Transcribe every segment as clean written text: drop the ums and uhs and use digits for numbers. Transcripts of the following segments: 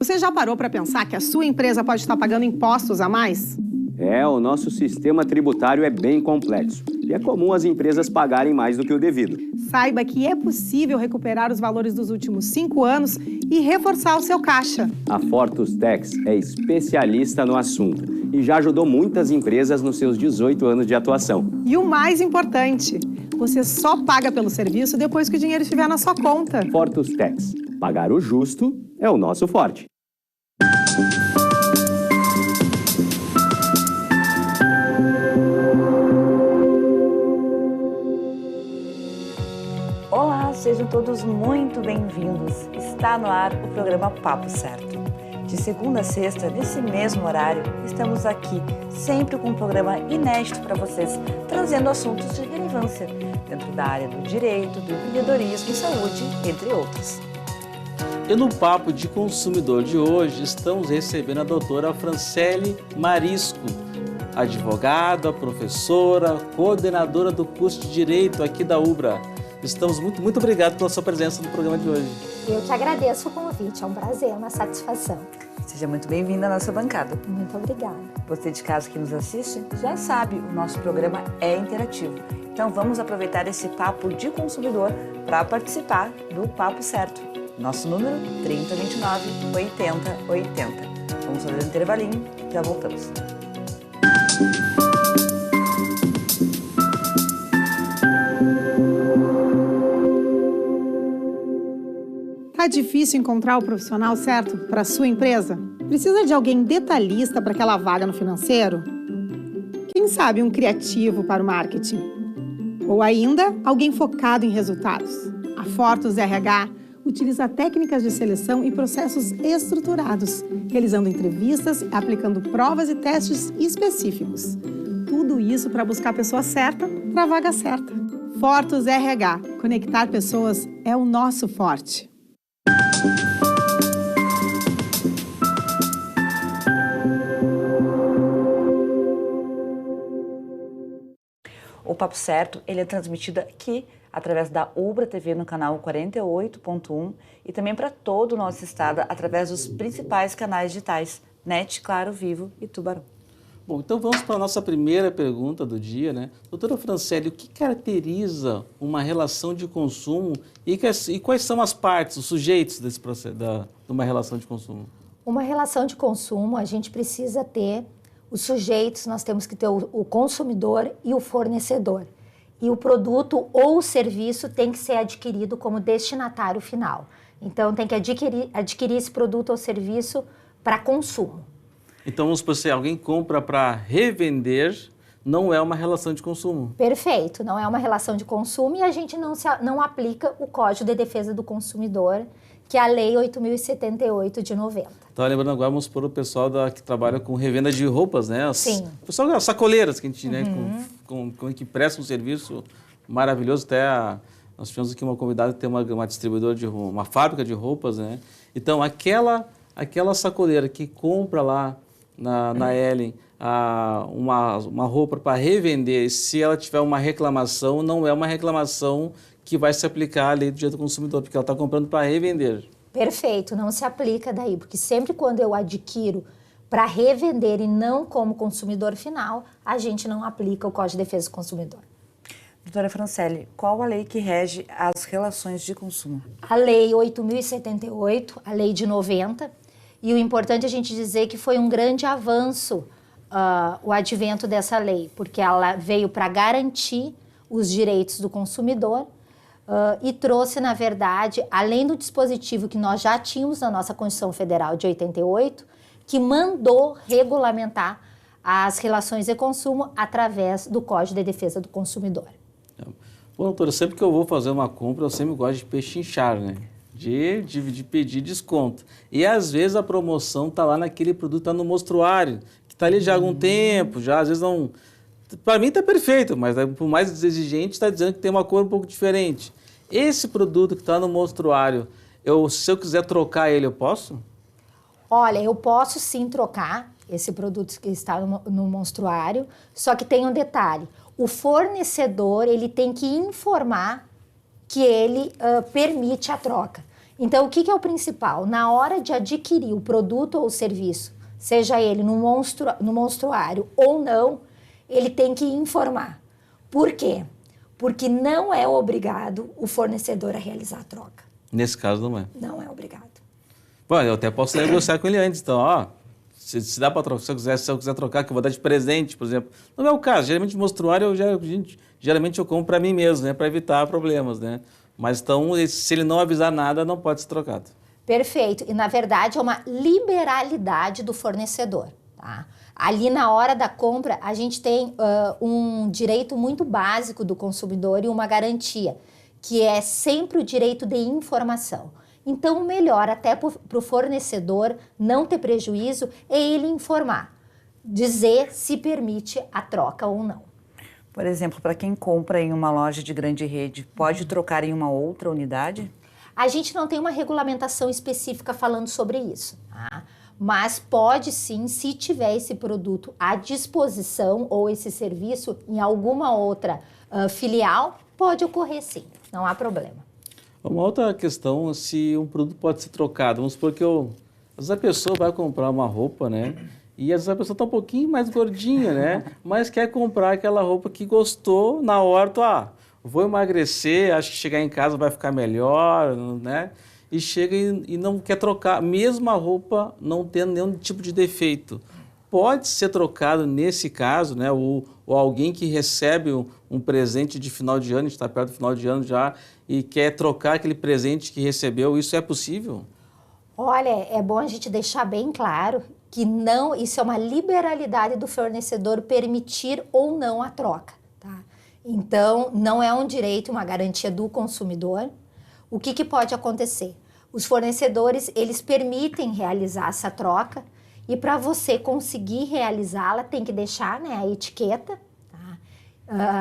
Você já parou para pensar que a sua empresa pode estar pagando impostos a mais? O nosso sistema tributário é bem complexo e é comum as empresas pagarem mais do que o devido. Saiba que é possível recuperar os valores dos últimos 5 anos e reforçar o seu caixa. A Fortus Tax é especialista no assunto e já ajudou muitas empresas nos seus 18 anos de atuação. E o mais importante, você só paga pelo serviço depois que o dinheiro estiver na sua conta. Fortus Tax. Pagar o justo é o nosso forte. Olá, sejam todos muito bem-vindos. Está no ar o programa Papo Certo. De segunda a sexta, nesse mesmo horário, estamos aqui sempre com um programa inédito para vocês, trazendo assuntos de relevância dentro da área do direito, do empreendedorismo e saúde, entre outros. E no Papo de Consumidor de hoje, estamos recebendo a doutora Franciele Marisco, advogada, professora, coordenadora do curso de Direito aqui da UBRA. Estamos muito obrigado pela sua presença no programa de hoje. Eu que agradeço o convite, é um prazer, uma satisfação. Seja muito bem-vinda à nossa bancada. Muito obrigada. Você de casa que nos assiste já sabe, o nosso programa é interativo. Então vamos aproveitar esse Papo de Consumidor para participar do Papo Certo. Nosso número 3029 8080. Vamos fazer um intervalinho, já voltamos. Tá difícil encontrar o profissional certo para a sua empresa? Precisa de alguém detalhista para aquela vaga no financeiro? Quem sabe um criativo para o marketing? Ou ainda, alguém focado em resultados? A Fortus RH utiliza técnicas de seleção e processos estruturados, realizando entrevistas, aplicando provas e testes específicos. Tudo isso para buscar a pessoa certa para a vaga certa. Fortus RH. Conectar pessoas é o nosso forte. O Papo Certo, ele é transmitido aqui através da UBRA TV no canal 48.1 e também para todo o nosso estado através dos principais canais digitais, NET, Claro, Vivo e Tubarão. Bom, então vamos para a nossa primeira pergunta do dia, né? Doutora Franciele, o que caracteriza uma relação de consumo e quais são as partes, os sujeitos desse processo, de uma relação de consumo? Uma relação de consumo, a gente precisa ter os sujeitos, nós temos que ter o consumidor e o fornecedor. E o produto ou o serviço tem que ser adquirido como destinatário final. Então, tem que adquirir esse produto ou serviço para consumo. Então, vamos supor, se alguém compra para revender, não é uma relação de consumo. Perfeito, não é uma relação de consumo e a gente não aplica o Código de Defesa do Consumidor, que é a Lei 8.078 de 90. Então, lembrando agora, vamos supor o pessoal que trabalha com revenda de roupas, né? Sim. O pessoal das sacoleiras que a gente, né, que presta um serviço maravilhoso. Nós tivemos aqui uma convidada que tem uma distribuidora de uma fábrica de roupas, né? Então, aquela sacoleira que compra lá na Ellen uma roupa para revender, se ela tiver uma reclamação, não é uma reclamação que vai se aplicar à lei do direito do consumidor, porque ela está comprando para revender. Perfeito, não se aplica daí, porque sempre quando eu adquiro para revender e não como consumidor final, a gente não aplica o Código de Defesa do Consumidor. Doutora Franciele, qual a lei que rege as relações de consumo? A Lei 8.078, a Lei de 90, e o importante é a gente dizer que foi um grande avanço o advento dessa lei, porque ela veio para garantir os direitos do consumidor e trouxe, na verdade, além do dispositivo que nós já tínhamos na nossa Constituição Federal de 88, que mandou regulamentar as relações de consumo através do Código de Defesa do Consumidor. Bom, doutora, sempre que eu vou fazer uma compra, eu sempre gosto de pechinchar, né? De pedir desconto. E às vezes a promoção está lá naquele produto, está no mostruário, que está ali já há algum tempo, já às vezes não... Para mim está perfeito, mas por mais exigente está dizendo que tem uma cor um pouco diferente. Esse produto que está no mostruário, se eu quiser trocar ele, eu posso? Olha, eu posso sim trocar esse produto que está no monstruário, só que tem um detalhe. O fornecedor, ele tem que informar que ele permite a troca. Então, o que é o principal? Na hora de adquirir o produto ou o serviço, seja ele no monstruário ou não, ele tem que informar. Por quê? Porque não é obrigado o fornecedor a realizar a troca. Nesse caso, não é. Não é obrigado. Bom, eu até posso negociar com ele antes. Então, ó, se dá para trocar, se eu quiser trocar, que eu vou dar de presente, por exemplo. No meu caso, geralmente monstruário, geralmente eu compro para mim mesmo, né? Para evitar problemas, né? Mas então, se ele não avisar nada, não pode ser trocado. Perfeito. E, na verdade, é uma liberalidade do fornecedor, tá? Ali, na hora da compra, a gente tem um direito muito básico do consumidor e uma garantia, que é sempre o direito de informação. Então, o melhor até para o fornecedor não ter prejuízo é ele informar, dizer se permite a troca ou não. Por exemplo, para quem compra em uma loja de grande rede, pode trocar em uma outra unidade? A gente não tem uma regulamentação específica falando sobre isso, tá? Mas pode sim, se tiver esse produto à disposição ou esse serviço em alguma outra filial, pode ocorrer sim, não há problema. Uma outra questão, se um produto pode ser trocado, vamos supor que às vezes a pessoa vai comprar uma roupa, né? E às vezes a pessoa está um pouquinho mais gordinha, né? Mas quer comprar aquela roupa que gostou na hora, vou emagrecer, acho que chegar em casa vai ficar melhor, né? E chega e não quer trocar, mesmo a roupa não tendo nenhum tipo de defeito. Pode ser trocado nesse caso, né? Ou alguém que recebe um presente de final de ano, a gente está perto do final de ano já, e quer trocar aquele presente que recebeu, isso é possível? Olha, é bom a gente deixar bem claro que não, isso é uma liberalidade do fornecedor permitir ou não a troca, tá? Então, não é um direito, uma garantia do consumidor. O que pode acontecer? Os fornecedores, eles permitem realizar essa troca e para você conseguir realizá-la, tem que deixar, né, a etiqueta, tá?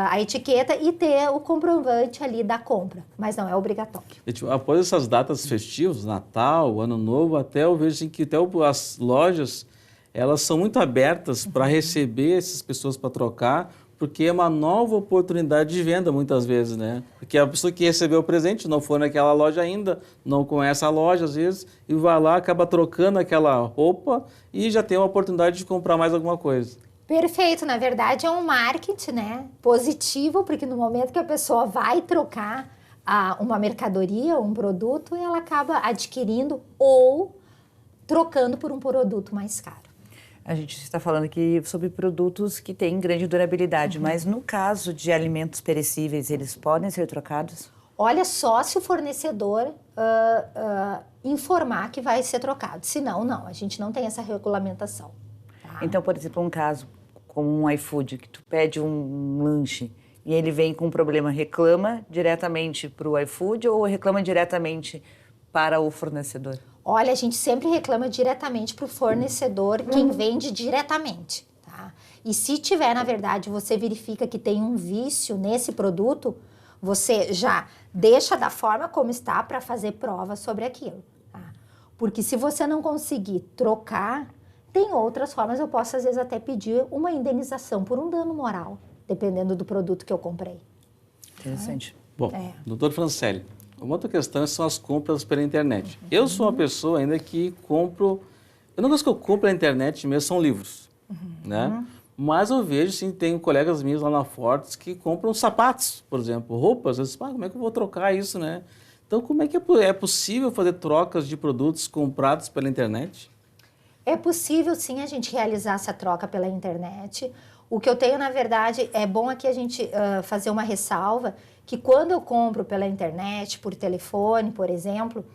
A etiqueta e ter o comprovante ali da compra, mas não é obrigatório. Após essas datas festivas, Natal, Ano Novo, até eu vejo assim, que até as lojas, elas são muito abertas para receber essas pessoas para trocar, porque é uma nova oportunidade de venda muitas vezes, né? Porque a pessoa que recebeu o presente não foi naquela loja ainda, não conhece a loja às vezes, e vai lá, acaba trocando aquela roupa e já tem uma oportunidade de comprar mais alguma coisa. Perfeito, na verdade é um marketing, né, positivo, porque no momento que a pessoa vai trocar uma mercadoria, um produto, ela acaba adquirindo ou trocando por um produto mais caro. A gente está falando aqui sobre produtos que têm grande durabilidade, mas no caso de alimentos perecíveis, eles podem ser trocados? Olha só se o fornecedor informar que vai ser trocado. Se não, não, a gente não tem essa regulamentação. Tá? Então, por exemplo, um caso como um iFood, que tu pede um lanche e ele vem com um problema, reclama diretamente para o iFood ou reclama diretamente para o fornecedor? Olha, a gente sempre reclama diretamente para o fornecedor, quem vende diretamente, tá? E se tiver, na verdade, você verifica que tem um vício nesse produto, você já deixa da forma como está para fazer prova sobre aquilo, tá? Porque se você não conseguir trocar, tem outras formas, eu posso às vezes até pedir uma indenização por um dano moral, dependendo do produto que eu comprei. Interessante. Bom, doutor Francelli, uma outra questão são as compras pela internet. Eu sou uma pessoa ainda que compro... A única coisa que eu compro na internet mesmo são livros, né? Mas eu vejo, sim, tenho colegas meus lá na Fortes que compram sapatos, por exemplo, roupas. Eu disse, como é que eu vou trocar isso, né? Então, como é que é possível fazer trocas de produtos comprados pela internet? É possível, sim, a gente realizar essa troca pela internet. O que eu tenho, na verdade, é bom aqui a gente fazer uma ressalva, que quando eu compro pela internet, por telefone, por exemplo,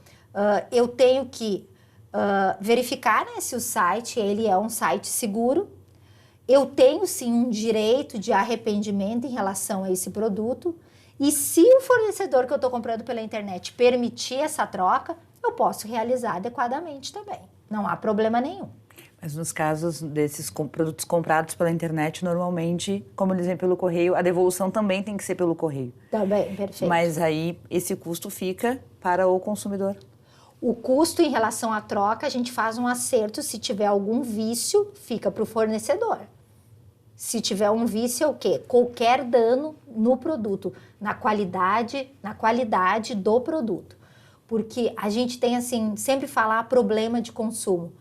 eu tenho que verificar, né, se o site ele é um site seguro. Eu tenho, sim, um direito de arrependimento em relação a esse produto. E se o fornecedor que eu estou comprando pela internet permitir essa troca, eu posso realizar adequadamente também. Não há problema nenhum. Mas nos casos desses produtos comprados pela internet, normalmente, como eles vêm pelo correio, a devolução também tem que ser pelo correio. Também, perfeito. Mas aí esse custo fica para o consumidor. O custo em relação à troca, a gente faz um acerto. Se tiver algum vício, fica para o fornecedor. Se tiver um vício, é o quê? Qualquer dano no produto, na qualidade do produto. Porque a gente tem, assim, sempre falar problema de consumo.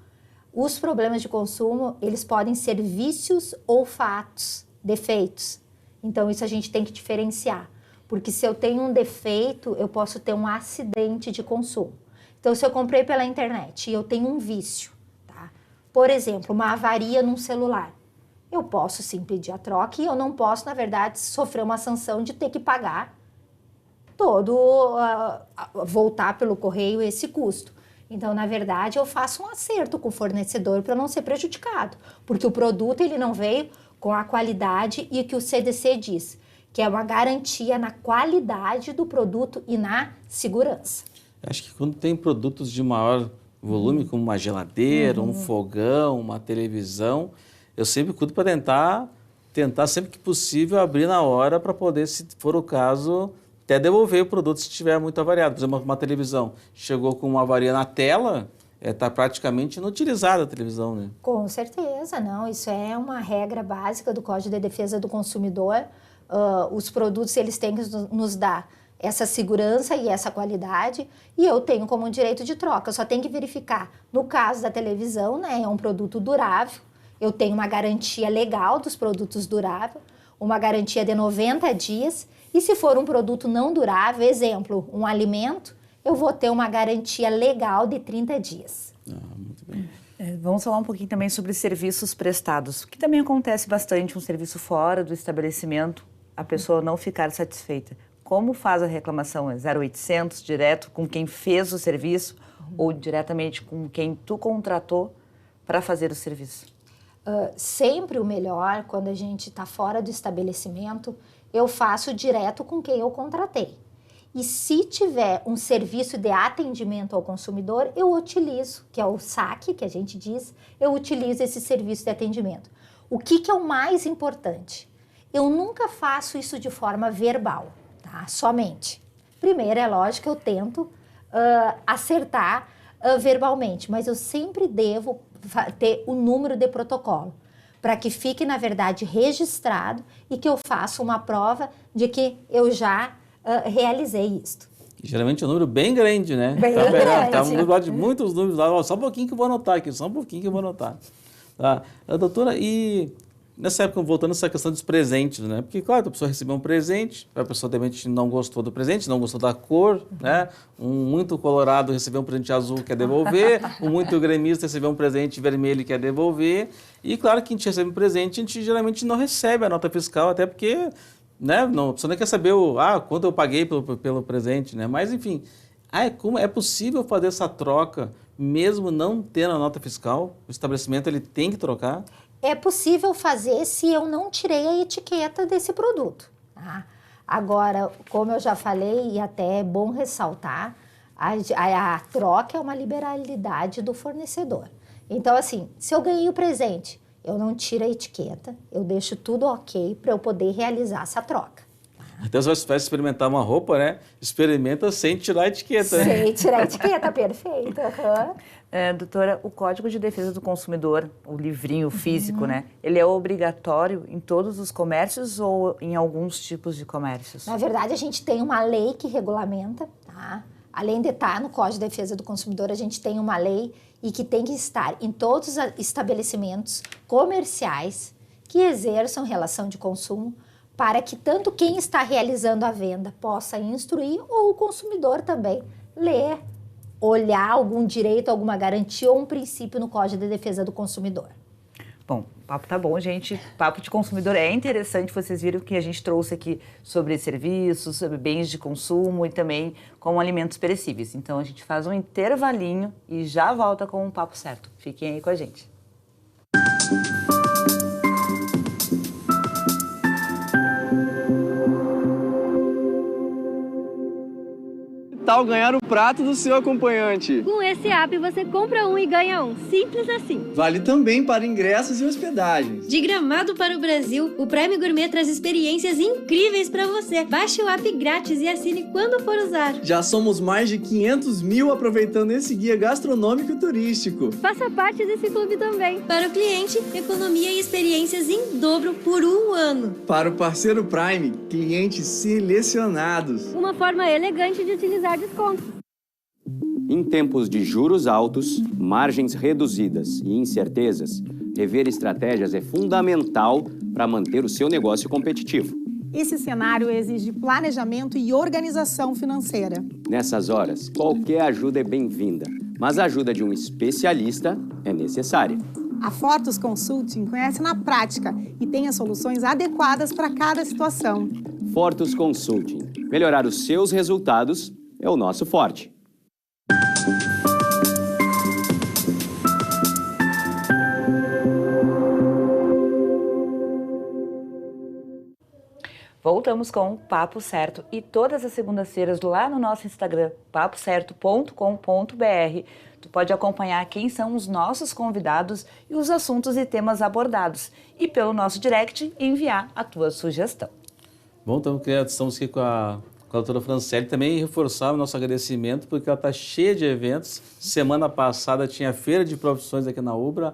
Os problemas de consumo, eles podem ser vícios ou fatos, defeitos. Então, isso a gente tem que diferenciar. Porque se eu tenho um defeito, eu posso ter um acidente de consumo. Então, se eu comprei pela internet e eu tenho um vício, tá? Por exemplo, uma avaria num celular. Eu posso sim pedir a troca e eu não posso, na verdade, sofrer uma sanção de ter que pagar voltar pelo correio esse custo. Então, na verdade, eu faço um acerto com o fornecedor para não ser prejudicado, porque o produto ele não veio com a qualidade e o que o CDC diz, que é uma garantia na qualidade do produto e na segurança. Acho que quando tem produtos de maior volume, como uma geladeira, um fogão, uma televisão, eu sempre cuido para tentar sempre que possível abrir na hora para poder, se for o caso, até devolver o produto se estiver muito avariado. Por exemplo, uma televisão chegou com uma avaria na tela, está praticamente inutilizada a televisão, né? Com certeza, não. Isso é uma regra básica do Código de Defesa do Consumidor. Os produtos eles têm que nos dar essa segurança e essa qualidade, e eu tenho como um direito de troca. Eu só tenho que verificar. No caso da televisão, né, é um produto durável. Eu tenho uma garantia legal dos produtos duráveis, uma garantia de 90 dias. E se for um produto não durável, exemplo, um alimento, eu vou ter uma garantia legal de 30 dias. Muito bem. Vamos falar um pouquinho também sobre serviços prestados, que também acontece bastante, um serviço fora do estabelecimento, a pessoa não ficar satisfeita. Como faz a reclamação? É 0800, direto com quem fez o serviço ou diretamente com quem tu contratou para fazer o serviço? Sempre o melhor, quando a gente está fora do estabelecimento, eu faço direto com quem eu contratei. E se tiver um serviço de atendimento ao consumidor, eu utilizo, que é o SAC, que a gente diz, eu utilizo esse serviço de atendimento. O que é o mais importante? Eu nunca faço isso de forma verbal, tá? Somente. Primeiro, é lógico que eu tento acertar verbalmente, mas eu sempre devo ter o número de protocolo, para que fique, na verdade, registrado e que eu faça uma prova de que eu já realizei isto. Geralmente é um número bem grande, né? Bem grande. Tá um número de muitos números lá. Só um pouquinho que eu vou anotar aqui, só um pouquinho que eu vou anotar. Tá? Doutora, e nessa época, voltando a essa questão dos presentes, né? Porque, claro, a pessoa recebeu um presente, a pessoa, de repente, não gostou do presente, não gostou da cor, né? Um muito colorado recebeu um presente azul, quer devolver. Um muito gremista recebeu um presente vermelho e quer devolver. E, claro, que a gente recebe um presente, a gente geralmente não recebe a nota fiscal, até porque, né? Não, a pessoa nem quer saber quanto eu paguei pelo presente, né? Mas, enfim, é possível fazer essa troca mesmo não tendo a nota fiscal? O estabelecimento ele tem que trocar? É possível fazer se eu não tirei a etiqueta desse produto. Tá? Agora, como eu já falei, e até é bom ressaltar, a troca é uma liberalidade do fornecedor. Então, assim, se eu ganhei o presente, eu não tiro a etiqueta, eu deixo tudo ok para eu poder realizar essa troca. Até se você vai experimentar uma roupa, né? Experimenta sem tirar a etiqueta. Sem tirar a etiqueta, perfeito. Doutora, o Código de Defesa do Consumidor, o livrinho físico, né? Ele é obrigatório em todos os comércios ou em alguns tipos de comércios? Na verdade, a gente tem uma lei que regulamenta, tá? Além de estar no Código de Defesa do Consumidor, a gente tem uma lei e que tem que estar em todos os estabelecimentos comerciais que exerçam relação de consumo, para que tanto quem está realizando a venda possa instruir ou o consumidor também ler, olhar algum direito, alguma garantia ou um princípio no Código de Defesa do Consumidor. Bom, o papo tá bom, gente. Papo de consumidor é interessante. Vocês viram que a gente trouxe aqui sobre serviços, sobre bens de consumo e também como alimentos perecíveis. Então, a gente faz um intervalinho e já volta com o Papo Certo. Fiquem aí com a gente. Tal ganhar o prato do seu acompanhante. Com esse app você compra um e ganha um. Simples assim. Vale também para ingressos e hospedagens. De Gramado para o Brasil, o Prime Gourmet traz experiências incríveis para você. Baixe o app grátis e assine quando for usar. Já somos mais de 500 mil aproveitando esse guia gastronômico e turístico. Faça parte desse clube também. Para o cliente, economia e experiências em dobro por um ano. Para o parceiro Prime, clientes selecionados. Uma forma elegante de utilizar descontos. Em tempos de juros altos, margens reduzidas e incertezas, rever estratégias é fundamental para manter o seu negócio competitivo. Esse cenário exige planejamento e organização financeira. Nessas horas, qualquer ajuda é bem-vinda, mas a ajuda de um especialista é necessária. A Fortus Consulting conhece na prática e tem as soluções adequadas para cada situação. Fortus Consulting. Melhorar os seus resultados é o nosso forte. Voltamos com o Papo Certo e todas as segundas-feiras lá no nosso Instagram, papocerto.com.br, tu pode acompanhar quem são os nossos convidados e os assuntos e temas abordados e pelo nosso direct enviar a tua sugestão. Bom, então estamos aqui com a doutora Franciele, também reforçar o nosso agradecimento porque ela está cheia de eventos. Semana passada tinha Feira de Profissões aqui na Ubra,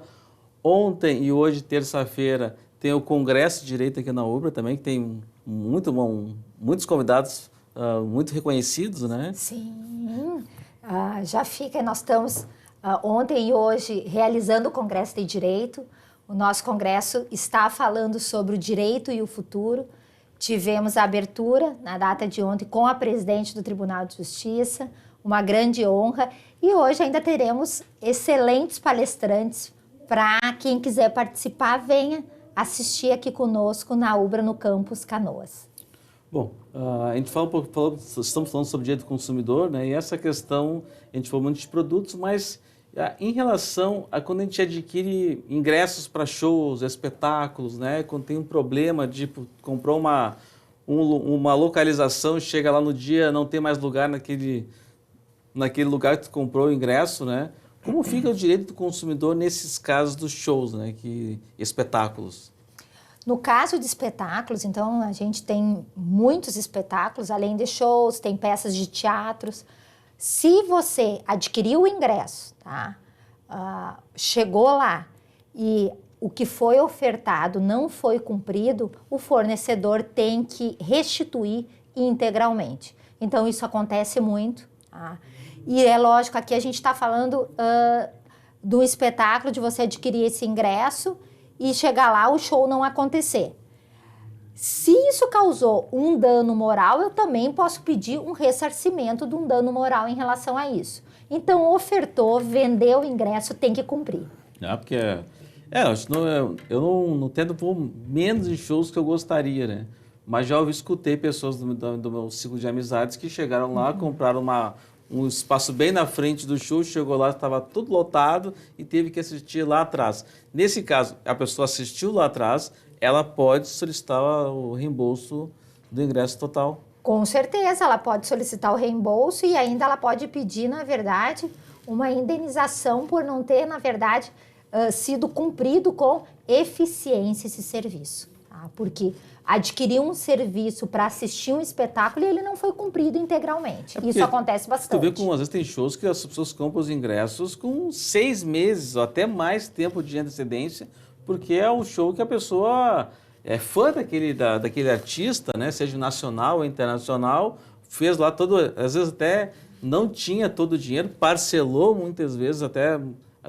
ontem e hoje, terça-feira, tem o Congresso de Direito aqui na Ubra também, que tem muitos convidados muito reconhecidos, né? Sim, já fica, nós estamos ontem e hoje realizando o Congresso de Direito. O nosso congresso está falando sobre o direito e o futuro. Tivemos a abertura na data de ontem com a presidente do Tribunal de Justiça, uma grande honra. E hoje ainda teremos excelentes palestrantes para quem quiser participar, venha assistir aqui conosco na Ubra, no Campus Canoas. Bom, a gente estamos falando sobre direito do consumidor, né? E essa questão, a gente falou muito de produtos, mas em relação a quando a gente adquire ingressos para shows, espetáculos, né? Quando tem um problema, tipo, comprou uma localização, chega lá no dia, não tem mais lugar naquele lugar que tu comprou o ingresso, né? Como fica o direito do consumidor nesses casos dos shows, né? Espetáculos? No caso de espetáculos, então, a gente tem muitos espetáculos, além de shows, tem peças de teatros. Se você adquiriu o ingresso, tá? Chegou lá e o que foi ofertado não foi cumprido, o fornecedor tem que restituir integralmente. Então, isso acontece muito, tá? E é lógico, aqui a gente está falando do espetáculo, de você adquirir esse ingresso e chegar lá, o show não acontecer. Se isso causou um dano moral, eu também posso pedir um ressarcimento de um dano moral em relação a isso. Então, ofertou, vendeu o ingresso, tem que cumprir. Porque eu não tento pôr menos em shows que eu gostaria, né? Mas já escutei pessoas do meu ciclo de amizades que chegaram lá, compraram um espaço bem na frente do show, chegou lá, estava tudo lotado e teve que assistir lá atrás. Nesse caso, a pessoa assistiu lá atrás, ela pode solicitar o reembolso do ingresso total. Com certeza, ela pode solicitar o reembolso e ainda ela pode pedir, na verdade, uma indenização por não ter, na verdade, sido cumprido com eficiência esse serviço. Tá? Porque adquirir um serviço para assistir um espetáculo e ele não foi cumprido integralmente. Isso acontece bastante. Tu vê como às vezes tem shows que as pessoas compram os ingressos com 6 meses ou até mais tempo de antecedência, porque é o show que a pessoa é fã daquele artista, né? Seja nacional ou internacional, fez lá às vezes até não tinha todo o dinheiro, parcelou muitas vezes às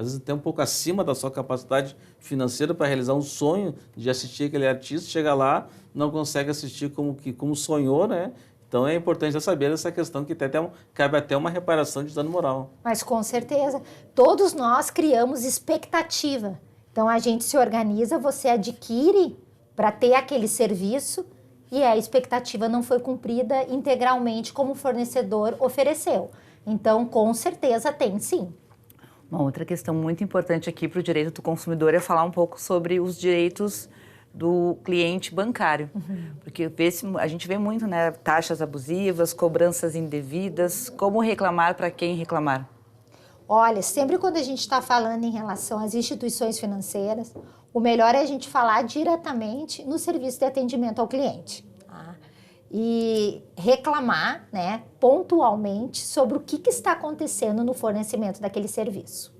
vezes até um pouco acima da sua capacidade financeira para realizar um sonho de assistir aquele artista, chega lá, não consegue assistir como sonhou, né? Então é importante já saber essa questão que cabe até uma reparação de dano moral. Mas com certeza, todos nós criamos expectativa. Então a gente se organiza, você adquire para ter aquele serviço e a expectativa não foi cumprida integralmente como o fornecedor ofereceu. Então, com certeza tem sim. Uma outra questão muito importante aqui para o direito do consumidor é falar um pouco sobre os direitos do cliente bancário. Porque a gente vê muito, né, taxas abusivas, cobranças indevidas, como reclamar, para quem reclamar? Olha, sempre quando a gente está falando em relação às instituições financeiras, o melhor é a gente falar diretamente no serviço de atendimento ao cliente. Tá? E reclamar, né, pontualmente sobre o que está acontecendo no fornecimento daquele serviço.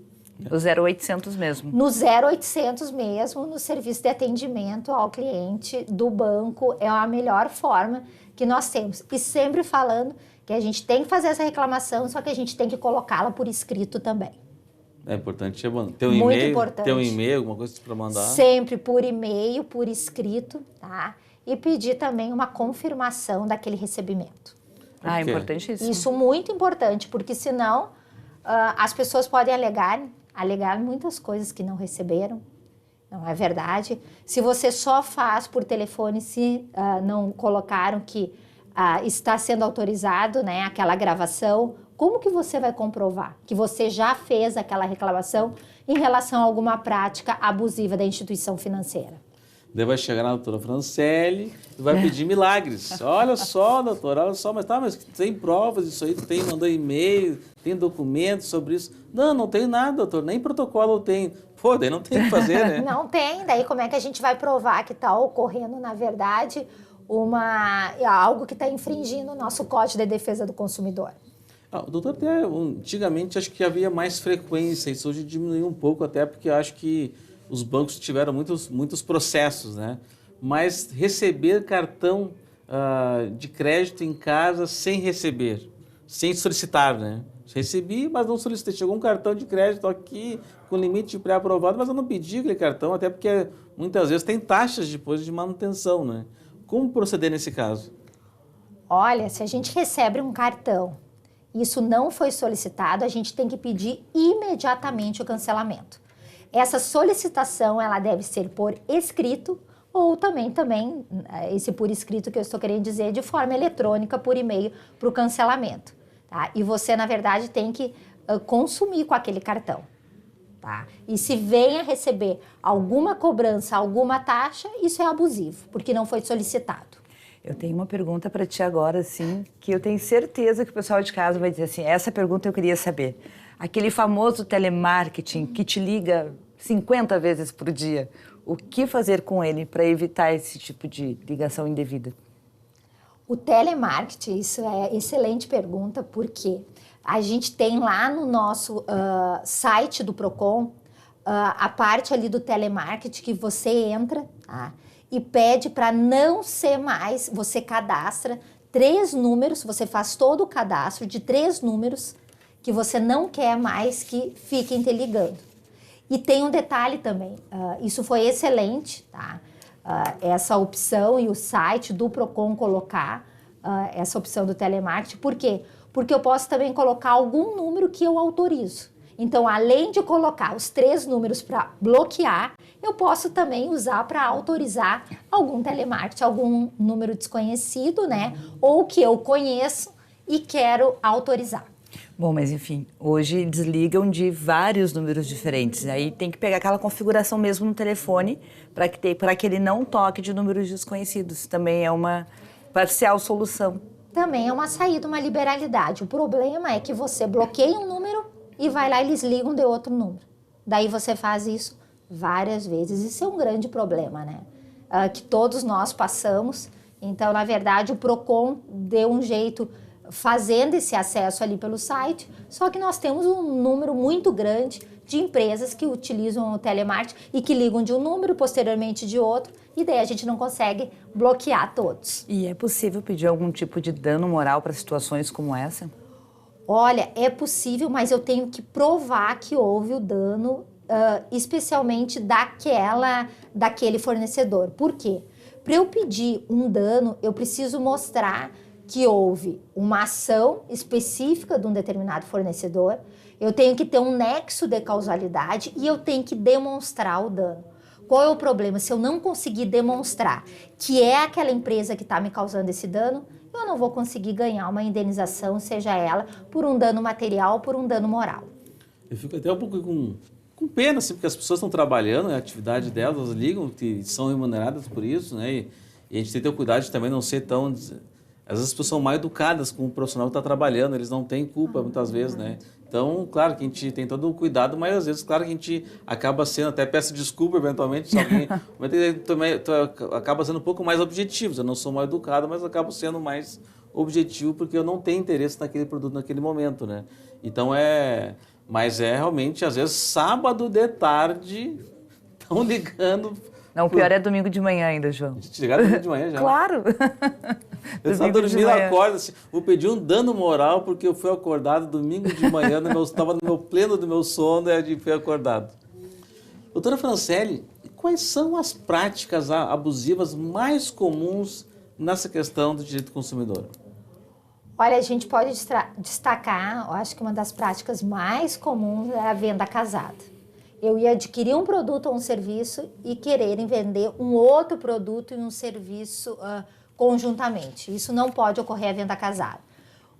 O 0800 mesmo. No 0800 mesmo, no serviço de atendimento ao cliente do banco, é a melhor forma que nós temos. E sempre falando que a gente tem que fazer essa reclamação, só que a gente tem que colocá-la por escrito também. É importante ter um Muito e-mail, importante. ter um e-mail, alguma coisa para mandar. Sempre por e-mail, por escrito, tá? E pedir também uma confirmação daquele recebimento. Ah, importantíssimo. Isso muito importante, porque senão as pessoas podem alegar muitas coisas que não receberam. Não é verdade? Se você só faz por telefone, se não colocaram que está sendo autorizado, né, aquela gravação, como que você vai comprovar que você já fez aquela reclamação em relação a alguma prática abusiva da instituição financeira? Daí vai chegar na doutora Francelli e vai pedir milagres. Olha só, doutora, olha só, mas tem provas disso aí, mandou e-mail, tem documentos sobre isso. Não tem nada, doutor, nem protocolo eu tenho. Pô, daí não tem o que fazer, né? Não tem, daí como é que a gente vai provar que está ocorrendo, na verdade, algo que está infringindo o nosso Código de Defesa do Consumidor? O doutor, até antigamente acho que havia mais frequência, isso hoje diminuiu um pouco, até porque acho que os bancos tiveram muitos processos, né? Mas receber cartão de crédito em casa sem receber, sem solicitar, né? Recebi, mas não solicitei. Chegou um cartão de crédito aqui com limite pré-aprovado, mas eu não pedi aquele cartão, até porque muitas vezes tem taxas depois de manutenção, né? Como proceder nesse caso? Olha, se a gente recebe um cartão, isso não foi solicitado, a gente tem que pedir imediatamente o cancelamento. Essa solicitação, ela deve ser por escrito ou também esse por escrito que eu estou querendo dizer, de forma eletrônica, por e-mail, para o cancelamento. Tá? E você, na verdade, tem que consumir com aquele cartão. Tá? E se vem a receber alguma cobrança, alguma taxa, isso é abusivo, porque não foi solicitado. Eu tenho uma pergunta para ti agora, assim, que eu tenho certeza que o pessoal de casa vai dizer assim, essa pergunta eu queria saber. Aquele famoso telemarketing que te liga 50 vezes por dia, o que fazer com ele para evitar esse tipo de ligação indevida? O telemarketing, isso é excelente pergunta, porque a gente tem lá no nosso site do Procon a parte ali do telemarketing que você entra, tá? E pede para não ser mais, você cadastra 3 números, você faz todo o cadastro de 3 números que você não quer mais que fiquem te ligando. E tem um detalhe também, isso foi excelente, tá? Essa opção e o site do Procon colocar essa opção do telemarketing. Por quê? Porque eu posso também colocar algum número que eu autorizo. Então, além de colocar os 3 números para bloquear, eu posso também usar para autorizar algum telemarketing, algum número desconhecido, né? Ou que eu conheço e quero autorizar. Bom, mas enfim, hoje desligam de vários números diferentes. Aí tem que pegar aquela configuração mesmo no telefone para que ele não toque de números desconhecidos. Também é uma parcial solução. Também é uma saída, uma liberalidade. O problema é que você bloqueia um número e vai lá e eles ligam de outro número. Daí você faz isso várias vezes. Isso é um grande problema, né? Que todos nós passamos. Então, na verdade, o Procon deu um jeito fazendo esse acesso ali pelo site, só que nós temos um número muito grande de empresas que utilizam o telemarketing e que ligam de um número, posteriormente de outro, e daí a gente não consegue bloquear todos. E é possível pedir algum tipo de dano moral para situações como essa? Olha, é possível, mas eu tenho que provar que houve o dano, especialmente daquele fornecedor. Por quê? Para eu pedir um dano, eu preciso mostrar que houve uma ação específica de um determinado fornecedor, eu tenho que ter um nexo de causalidade e eu tenho que demonstrar o dano. Qual é o problema? Se eu não conseguir demonstrar que é aquela empresa que está me causando esse dano, eu não vou conseguir ganhar uma indenização, seja ela por um dano material ou por um dano moral. Eu fico até um pouco com pena, assim, porque as pessoas estão trabalhando, é a atividade delas, elas ligam, que são remuneradas por isso, né? E a gente tem que ter o cuidado de também não ser tão... Às vezes as pessoas são mal educadas com o profissional que está trabalhando, eles não têm culpa muitas vezes, né? Então, claro que a gente tem todo o cuidado, mas às vezes, claro que a gente acaba sendo, até peço desculpa eventualmente, se alguém, acaba sendo um pouco mais objetivo. Eu não sou mal educado, mas acabo sendo mais objetivo porque eu não tenho interesse naquele produto naquele momento, né? Então mas é realmente, às vezes, sábado de tarde, estão ligando Não, o pior é domingo de manhã ainda, João. Chegar domingo de manhã já. Claro! Eu estava dormindo, acordo assim, vou pedir um dano moral porque eu fui acordado domingo de manhã, estava no meu pleno do meu sono e fui acordado. Doutora Francelli, quais são as práticas abusivas mais comuns nessa questão do direito do consumidor? Olha, a gente pode destacar, eu acho que uma das práticas mais comuns é a venda casada. Eu ia adquirir um produto ou um serviço e quererem vender um outro produto e um serviço conjuntamente. Isso não pode ocorrer a venda casada.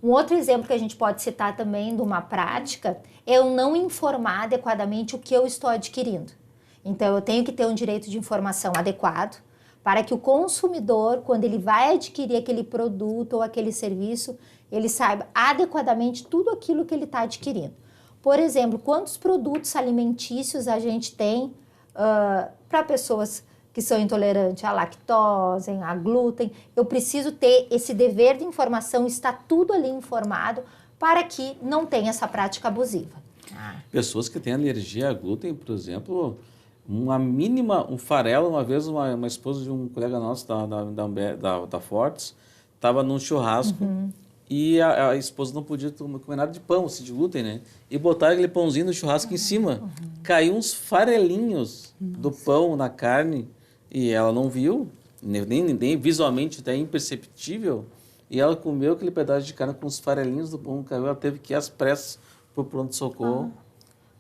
Um outro exemplo que a gente pode citar também de uma prática é eu não informar adequadamente o que eu estou adquirindo. Então, eu tenho que ter um direito de informação adequado para que o consumidor, quando ele vai adquirir aquele produto ou aquele serviço, ele saiba adequadamente tudo aquilo que ele está adquirindo. Por exemplo, quantos produtos alimentícios a gente tem para pessoas que são intolerantes à lactose, a glúten? Eu preciso ter esse dever de informação, está tudo ali informado para que não tenha essa prática abusiva. Pessoas que têm alergia a glúten, por exemplo, um farelo, uma vez uma esposa de um colega nosso da Fortes estava num churrasco e a esposa não podia comer nada de pão, assim, de glúten, né? E botaram aquele pãozinho no churrasco em cima. Caiu uns farelinhos do pão na carne e ela não viu, nem visualmente, até imperceptível. E ela comeu aquele pedaço de carne com os farelinhos do pão, caiu, ela teve que ir às pressas para o pronto-socorro.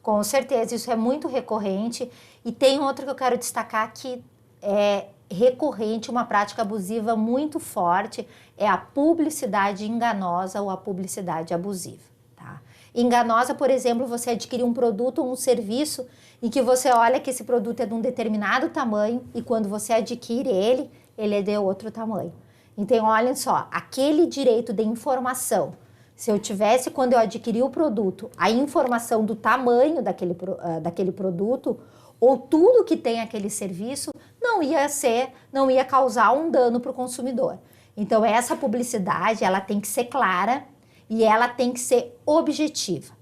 Com certeza, isso é muito recorrente. E tem outro que eu quero destacar que é recorrente, uma prática abusiva muito forte, é a publicidade enganosa ou a publicidade abusiva. Tá? Enganosa, por exemplo, você adquirir um produto ou um serviço em que você olha que esse produto é de um determinado tamanho e quando você adquire ele é de outro tamanho. Então, olhem só, aquele direito de informação, se eu tivesse, quando eu adquiri o produto, a informação do tamanho daquele produto ou tudo que tem aquele serviço, não ia causar um dano para o consumidor. Então, essa publicidade, ela tem que ser clara e ela tem que ser objetiva.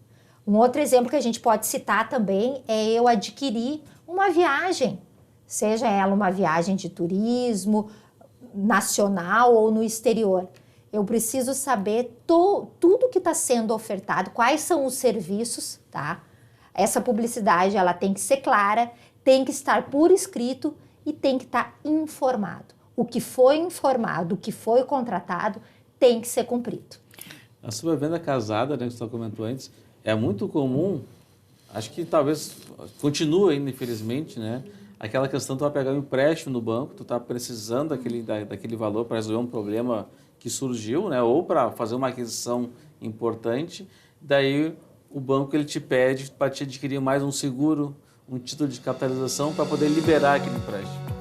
Um outro exemplo que a gente pode citar também é eu adquirir uma viagem, seja ela uma viagem de turismo, nacional ou no exterior. Eu preciso saber tudo que está sendo ofertado, quais são os serviços, tá? Essa publicidade, ela tem que ser clara, tem que estar por escrito e tem que estar informado. O que foi informado, o que foi contratado, tem que ser cumprido. A sua venda casada, né, que você comentou antes, é muito comum, acho que talvez continue ainda, infelizmente, né? Aquela questão de tu vai pegar um empréstimo no banco, tu está precisando daquele valor para resolver um problema que surgiu, né? Ou para fazer uma aquisição importante, daí o banco ele te pede para te adquirir mais um seguro, um título de capitalização para poder liberar aquele empréstimo.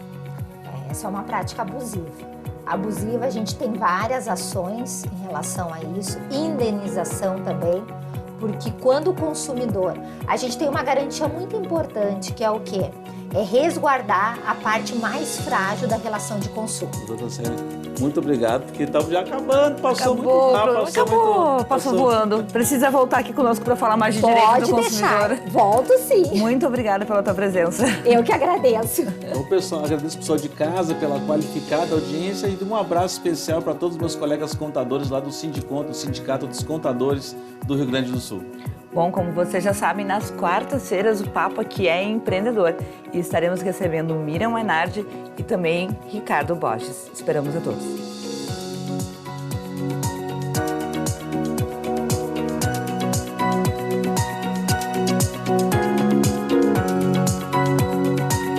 Essa é uma prática abusiva. Abusiva, a gente tem várias ações em relação a isso, indenização também, porque quando o consumidor, a gente tem uma garantia muito importante, que é o quê? É resguardar a parte mais frágil da relação de consumo. Doutora Célia, muito obrigado, porque estamos já acabando, passou muito rápido. Passou voando. Precisa voltar aqui conosco para falar mais de direito do consumidor. Deixar. Volto sim. Muito obrigada pela tua presença. Eu que agradeço. Então, pessoal, agradeço o pessoal de casa pela qualificada audiência e um abraço especial para todos os meus colegas contadores lá do Sindiconto, o Sindicato dos Contadores do Rio Grande do Sul. Bom, como vocês já sabem, nas quartas-feiras o papo aqui é empreendedor e estaremos recebendo Miriam Mainardi e também Ricardo Borges. Esperamos a todos.